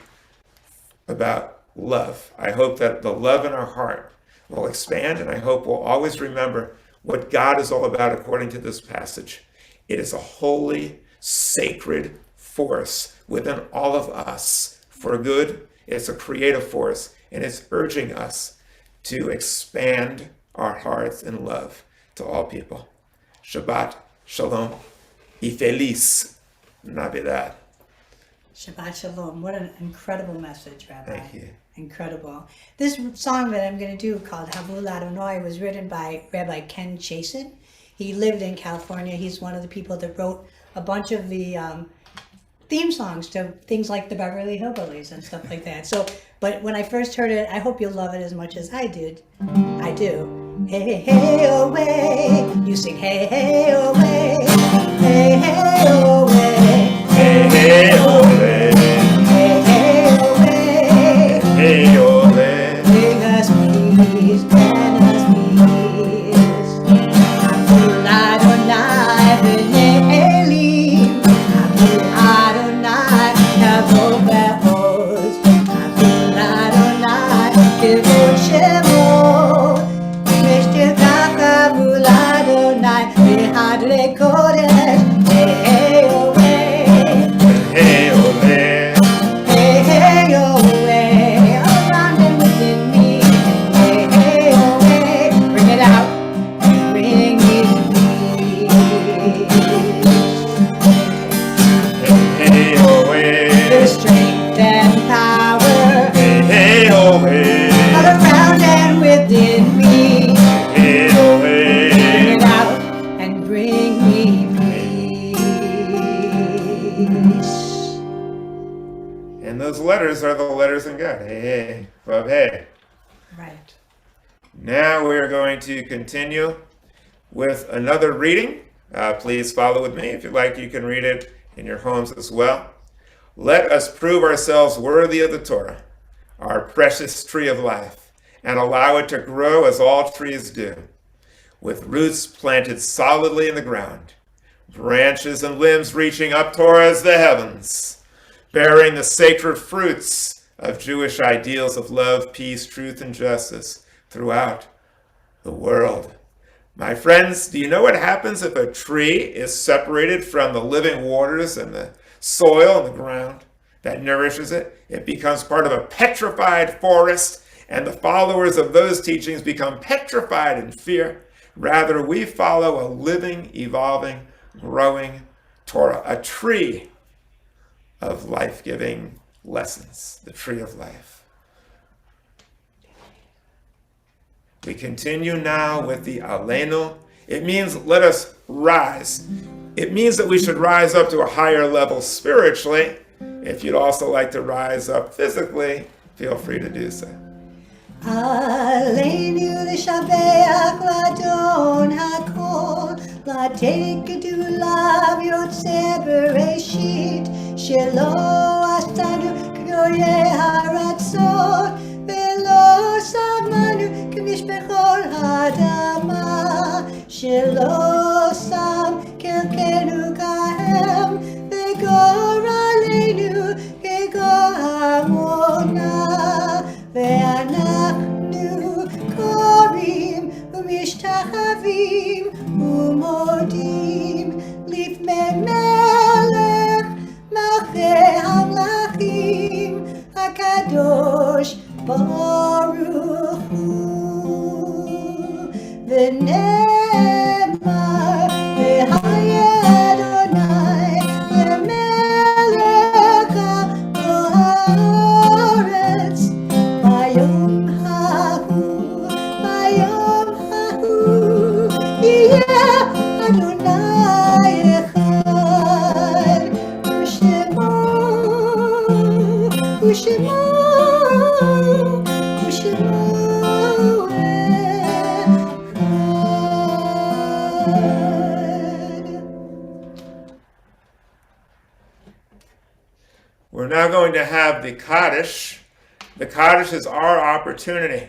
about love, I hope that the love in our heart will expand, and I hope we'll always remember what God is all about according to this passage. It is a holy, sacred force within all of us for good. It's a creative force, and it's urging us to expand our hearts in love to all people. Shabbat Shalom y feliz Navidad. Shabbat Shalom. What an incredible message, Rabbi. Thank you. Incredible. This song that I'm going to do called Havul Adonai was written by Rabbi Ken Chasen. He lived in California. He's one of the people that wrote a bunch of the theme songs to things like the Beverly Hillbillies and stuff like that. So, but when I first heard it, I hope you'll love it as much as I did. I do. Hey, hey, away. You sing, hey, hey, away. Hey, hey, away. Hey, hey, ole. Hey, hey, away. Hey, ole. Bring us peace, grant us peace. Havul Adonai v'nei Elim. Havul Adonai kavod ve'oz. Havul Adonai kavod Shemot. V'shtivach Havul Adonai v'hadrei kodesh. Hey, hey, away. Hey, ole. Hey, hey, away, around and within me. Hey, hey, away, bring it out, bring it peace. Hey, ole. The strength and power Hey, ole. all around and within me. Hey, ole. Bring it out and bring me peace. And those letters are the letters in God. Hey, hey, Vav, hey. Right. Now we're going to continue with another reading. Please follow with me. If you'd like, you can read it in your homes as well. Let us prove ourselves worthy of the Torah, our precious tree of life, and allow it to grow as all trees do. with roots planted solidly in the ground, branches and limbs reaching up towards the heavens, bearing the sacred fruits of Jewish ideals of love, peace, truth, and justice throughout the world. My friends, do you know what happens if a tree is separated from the living waters and the soil and the ground that nourishes it? It becomes part of a petrified forest, and the followers of those teachings become petrified in fear. Rather, we follow a living, evolving, growing Torah, a tree of life-giving lessons, the tree of life. We continue now with the Aleinu. It means let us rise. It means that we should rise up to a higher level spiritually. If you'd also like to rise up physically, feel free to do so. עלינו לשבח לאדון הכל, לתת גדוליו יוצא בראשית, שלא עשנו כגויי הארצות, ולא שמנו כמשפחות האדמה, שלא שם חלקנו כהם, וגורלנו כגורל עמונה. ואנחנו קוראים ומשתחווים ומודים לפני מלך מלכי המלכים הקדוש ברוך הוא. ונאמר והיה אדוני למלך כל הארץ. ביום ההוא יהיה אדוני אחד, ושמו We're now going to have the Kaddish. The Kaddish is our opportunity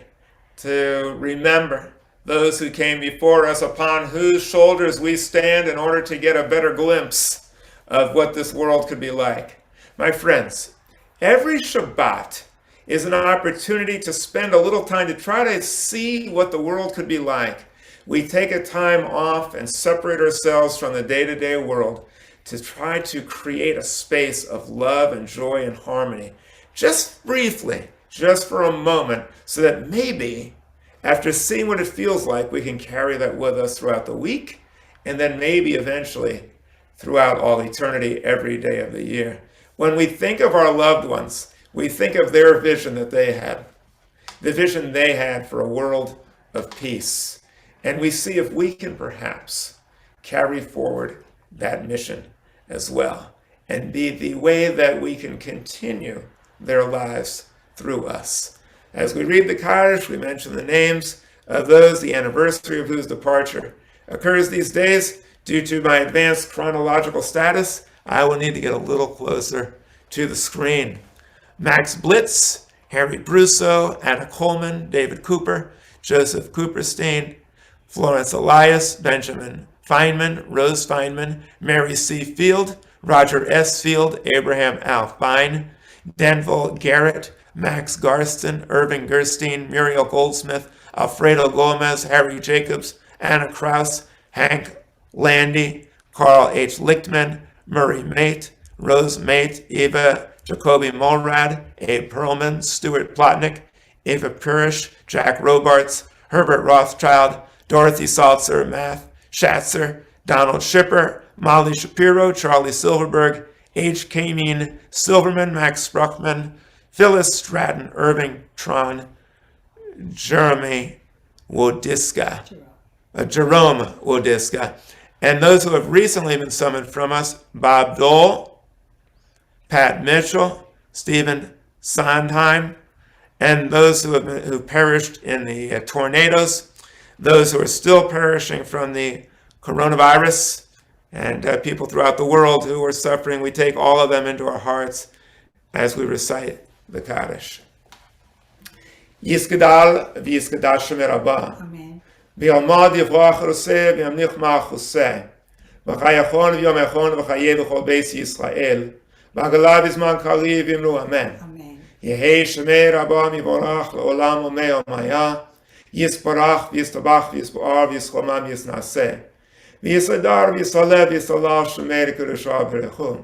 to remember those who came before us, upon whose shoulders we stand in order to get a better glimpse of what this world could be like. My friends, every Shabbat is an opportunity to spend a little time to try to see what the world could be like. We take a time off and separate ourselves from the day-to-day world to try to create a space of love and joy and harmony. Just briefly, just for a moment, so that maybe after seeing what it feels like, we can carry that with us throughout the week, and then maybe eventually throughout all eternity, every day of the year. When we think of our loved ones, we think of their vision that they had, the vision they had for a world of peace. And we see if we can perhaps carry forward that mission as well, and be the way that we can continue their lives through us. As we read the Kaddish, we mention the names of those, the anniversary of whose departure occurs these days. Due to my advanced chronological status, I will need to get a little closer to the screen. Max Blitz, Harry Brusso, Anna Coleman, David Cooper, Joseph Cooperstein, Florence Elias, Benjamin Feynman, Rose Feynman, Mary C. Field, Roger S. Field, Abraham Al Fine, Denville Garrett, Max Garston, Irving Gerstein, Muriel Goldsmith, Alfredo Gomez, Harry Jacobs, Anna Kraus, Hank Landy, Carl H. Lichtman, Murray Mate, Rose Mate, Eva Jacoby Mulrad, Abe Perlman, Stuart Plotnick, Eva Purish, Jack Robarts, Herbert Rothschild, Dorothy Saltzer, Math Schatzer, Donald Schipper, Molly Shapiro, Charlie Silverberg, H. Kameen Silverman, Max Spruckman, Phyllis Stratton, Irving Tron, Jerome Wodiska, and those who have recently been summoned from us: Bob Dole, Pat Mitchell, Stephen Sondheim, and those who perished in the tornadoes, those who are still perishing from the coronavirus, and people throughout the world who are suffering. We take all of them into our hearts as we recite the Kaddish. Yisgadal v'yisgadal Shemir Abba. Amen. ויעמוד יברח עושה וימליך מלך עושה. וחייכון ויומכון וחיי בכל בית ישראל. והגלה בזמן קריב יאמרו אמן. Amen. יהי שמי רבו מבורך לעולם ומי ומיה. יספרח ויסתבח ויספואר ויסחומם ויסנעשה. ויסדר ויסעלה ויסעלה שמי לקדושה ברכו.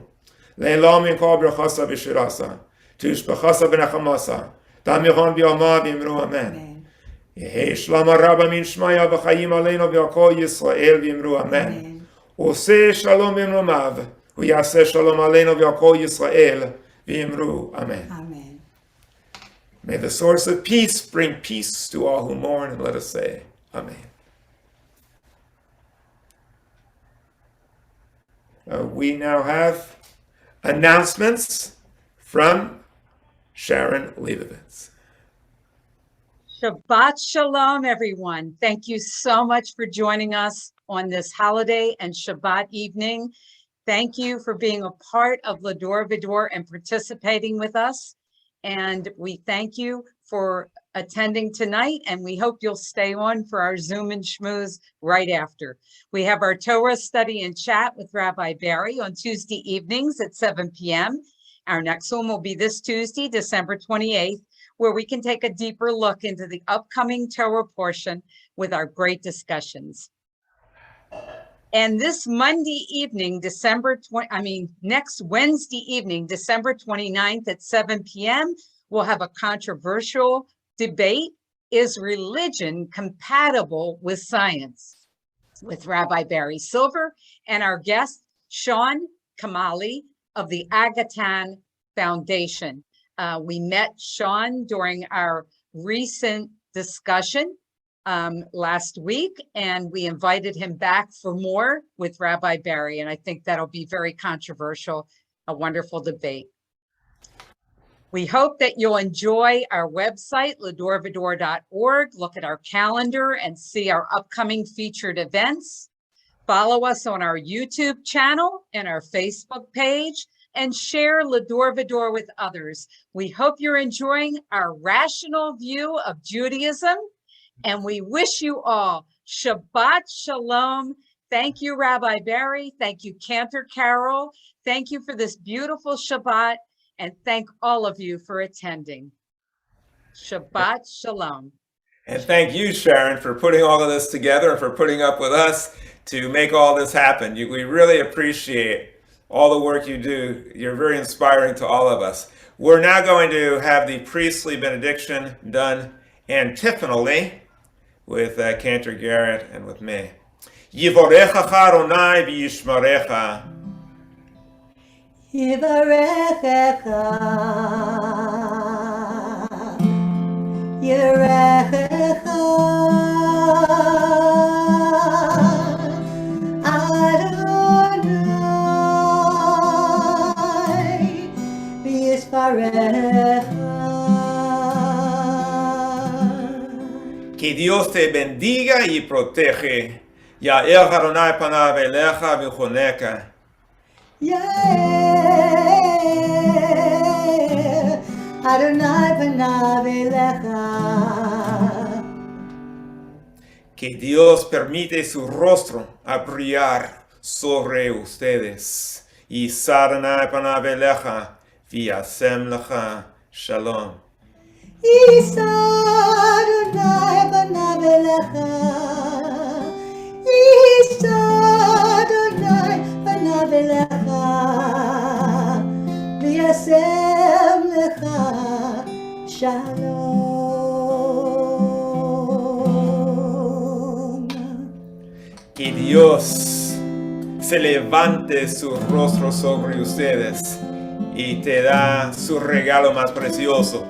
לעילום עם כל ברכסה ושירסה. תשבחסה ונחמסה. תמיכון ביומה ויאמרו אמן. Amen. יהי שלום הרבה מן שמיה וחיים עלינו ועל כל ישראל ויאמרו אמן. עושה שלום במרומיו, הוא יעשה שלום עלינו ועל כל ישראל ויאמרו אמן. Amen. May the source of peace bring peace to all who mourn, and let us say amen. We now have announcements from Sharon Leibovitz. Shabbat Shalom, everyone. Thank you so much for joining us on this holiday and Shabbat evening. Thank you for being a part of Va-Dor and participating with us. And we thank you for attending tonight, and we hope you'll stay on for our Zoom and Schmooze right after. We have our Torah study and chat with Rabbi Barry on Tuesday evenings at 7 p.m. Our next one will be this Tuesday, December 28th, where we can take a deeper look into the upcoming Torah portion with our great discussions. And this Monday evening, next Wednesday evening, December 29th at 7 p.m., we'll have a controversial debate. Is religion compatible with science? With Rabbi Barry Silver and our guest, Sean Kamali of the Agatan Foundation. We met Sean during our recent discussion last week, and we invited him back for more with Rabbi Barry, and I think that'll be very controversial, a wonderful debate. We hope that you'll enjoy our website, ladorvador.org, look at our calendar and see our upcoming featured events. Follow us on our YouTube channel and our Facebook page, and share Lador with others. We hope you're enjoying our rational view of Judaism, and we wish you all Shabbat Shalom. Thank you, Rabbi Barry. Thank you, Cantor Carol. Thank you for this beautiful Shabbat, and thank all of you for attending. Shabbat Shalom. And thank you, Sharon, for putting all of this together and for putting up with us to make all this happen. We really appreciate all the work you do. You're very inspiring to all of us. We're now going to have the priestly benediction done antiphonally with Cantor Garrett and with me. Yivorechacha Adonai v'yishmarecha. Yivarechecha, Yivarechecha, Adonai v'yishmarecha. Que Dios te bendiga y protege. Ya'er Adonai panav elecha v'choneka. Yair Adonai panav elecha. Que Dios permite su rostro a brillar sobre ustedes. Y Adonai panav elecha v'yasem lecha shalom. Isa Adonai panav elecha. Isa Adonai panav elecha. V'yasem lecha shalom. Que Dios se levante su rostro sobre ustedes y te da su regalo más precioso,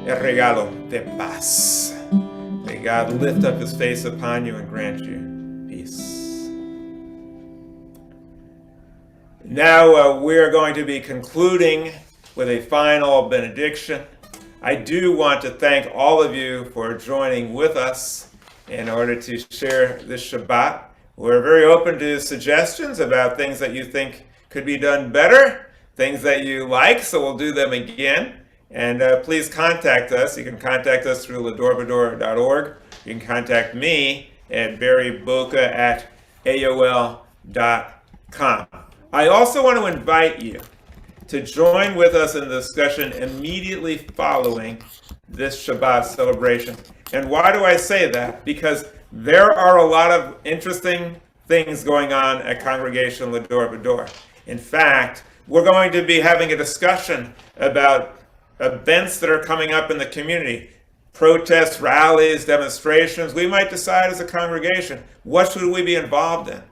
el regalo de paz. May God lift up his face upon you and grant you peace. Now we're going to be concluding with a final benediction. I do want to thank all of you for joining with us in order to share this Shabbat. We're very open to suggestions about things that you think could be done better, things that you like, so we'll do them again. And please contact us. You can contact us through ladorvador.org You can contact me at barryboca@aol.com. I also want to invite you to join with us in the discussion immediately following this Shabbat celebration. And why do I say that? Because there are a lot of interesting things going on at Congregation Va-Dor. In fact, we're going to be having a discussion about events that are coming up in the community, protests, rallies, demonstrations. We might decide as a congregation, what should we be involved in?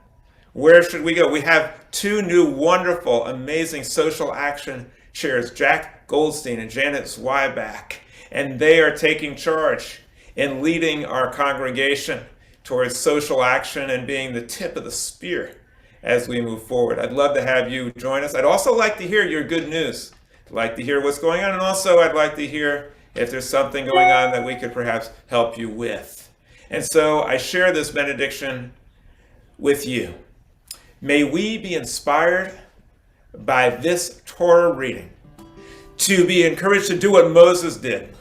Where should we go? We have two new wonderful, amazing social action chairs, Jack Goldstein and Janet Zweiback, and they are taking charge in leading our congregation towards social action and being the tip of the spear as we move forward. I'd love to have you join us. I'd also like to hear your good news. I'd like to hear what's going on, and also I'd like to hear if there's something going on that we could perhaps help you with. And so I share this benediction with you. May we be inspired by this Torah reading to be encouraged to do what Moses did,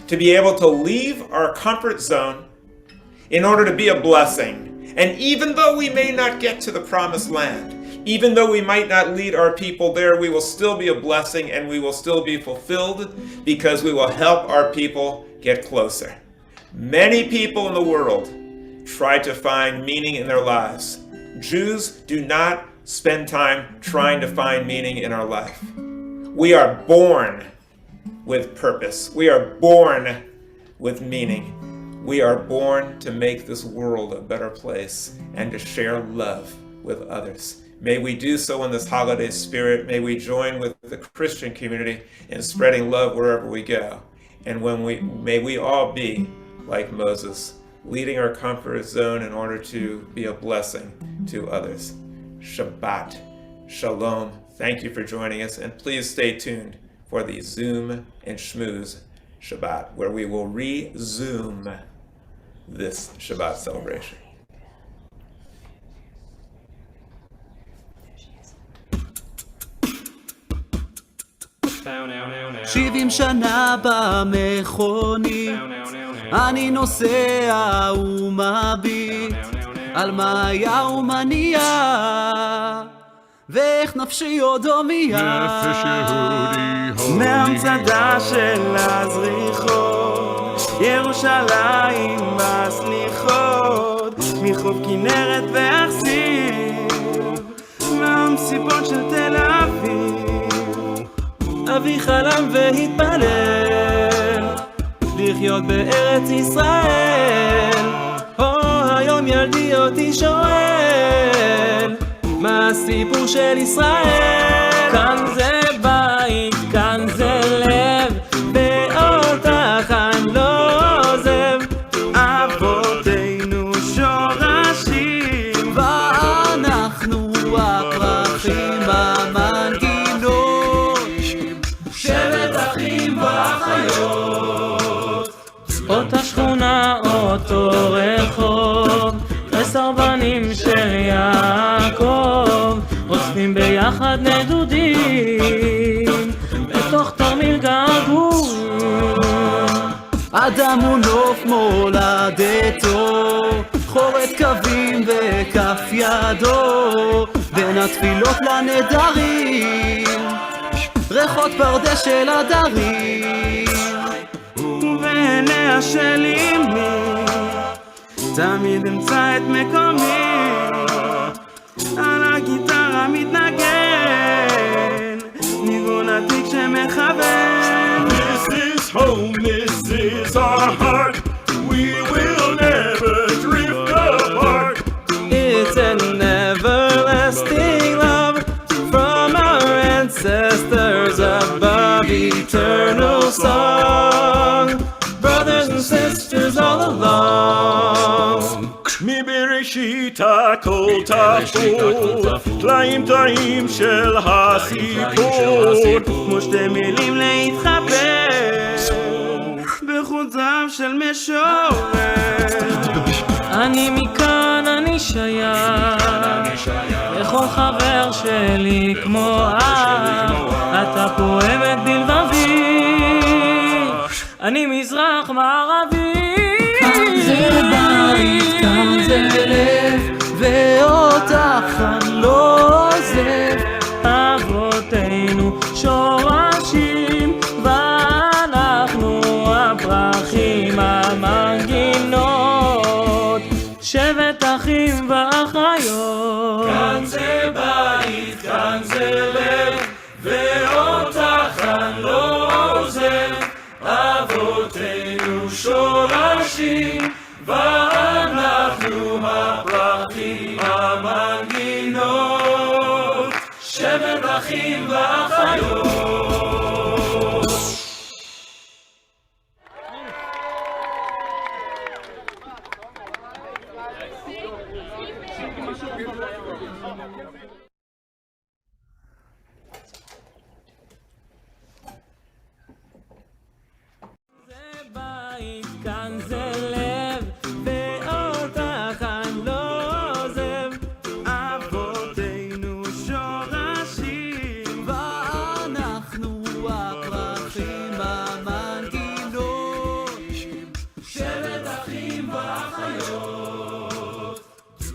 to be able to leave our comfort zone in order to be a blessing. And even though we may not get to the promised land, even though we might not lead our people there, we will still be a blessing and we will still be fulfilled because we will help our people get closer. Many people in the world try to find meaning in their lives. Jews do not spend time trying to find meaning in our life. We are born with purpose. We are born with meaning. We are born to make this world a better place and to share love with others. May we do so in this holiday spirit. May we join with the Christian community in spreading love wherever we go. And may we all be like Moses, leading our comfort zone in order to be a blessing to others. Shabbat Shalom. Thank you for joining us, and please stay tuned for the Zoom and Schmooze Shabbat, where we will resume this Shabbat celebration. שבעים שנה במכונית, אני נוסע ומביט על מה היה ומה נהיה, ואיך נפשי עוד הומייה מהמצדה של הזריחות, ירושלים בסליחות, מחוף כנרת ואכסיר, מהמסיבות של תל אביב. אבי חלם והתפלל לחיות בארץ ישראל. היום ילדי אותי שואל, מה הסיפור של ישראל? כאן זה בית, כאן זה לב, ואותך אני לא עוזב. אבותינו שורשים, ואנחנו הפרחים המנגינות, שבט אחים ואחיות. אותה שכונה, אותו רחוב, הסרבנים של יעקב, אוספים ביחד נדודים בתוך תרמיל געגועים. אדם הוא נוף מולדתו, חורת קווים וכף ידו, בין התפילות לנדרים, ריחות פרדס של הדרים. ובעיניה של אמי תמיד אמצא את מקומי, על הגיטרה מתנגן ניגון עתיק שמכוון. This is home, this is our heart, we will never drift apart. It's an everlasting love from our ancestors above, eternal song, brothers and sisters all along. מבראשית הכל תפור, טלאים טלאים של הסיפור, כמו שתי מילים להתחבר בחוטיו של משורר. אני מכאן, אני שייך לכל חבר שלי כמו אח, אתה פועמת בלבבי, אני מזרח מערבי. כאן זה זה לב, ואותך אני לא עוזב. אבותינו שורשים, ואנחנו הפרחים המנגינות, שבט אחים ואחיות. כאן זה בית, כאן זה לב, ואותך אני לא עוזב. אבותינו שורשים, ואנחנו הפרחים המנגינות, שבט אחים ואחיות. כאן זה לב, ואותך אני לא עוזב. אבותינו שורשים, ואנחנו הפרחים המנגינות, שבט אחים ואחיות.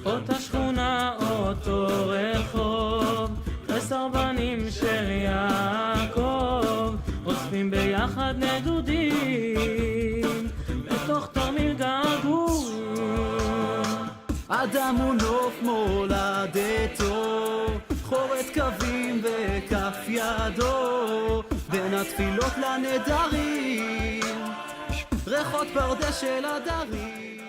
אותה שכונה, אותו רחוב, 10 בנים של יעקב, אוספים ביחד נדודים בתוך תרמיל געגועים. אדם הוא נוף מולדתו, חורט קווים בכף ידו, בין התפילות לנדרים, ריחות פרדס של הדרים.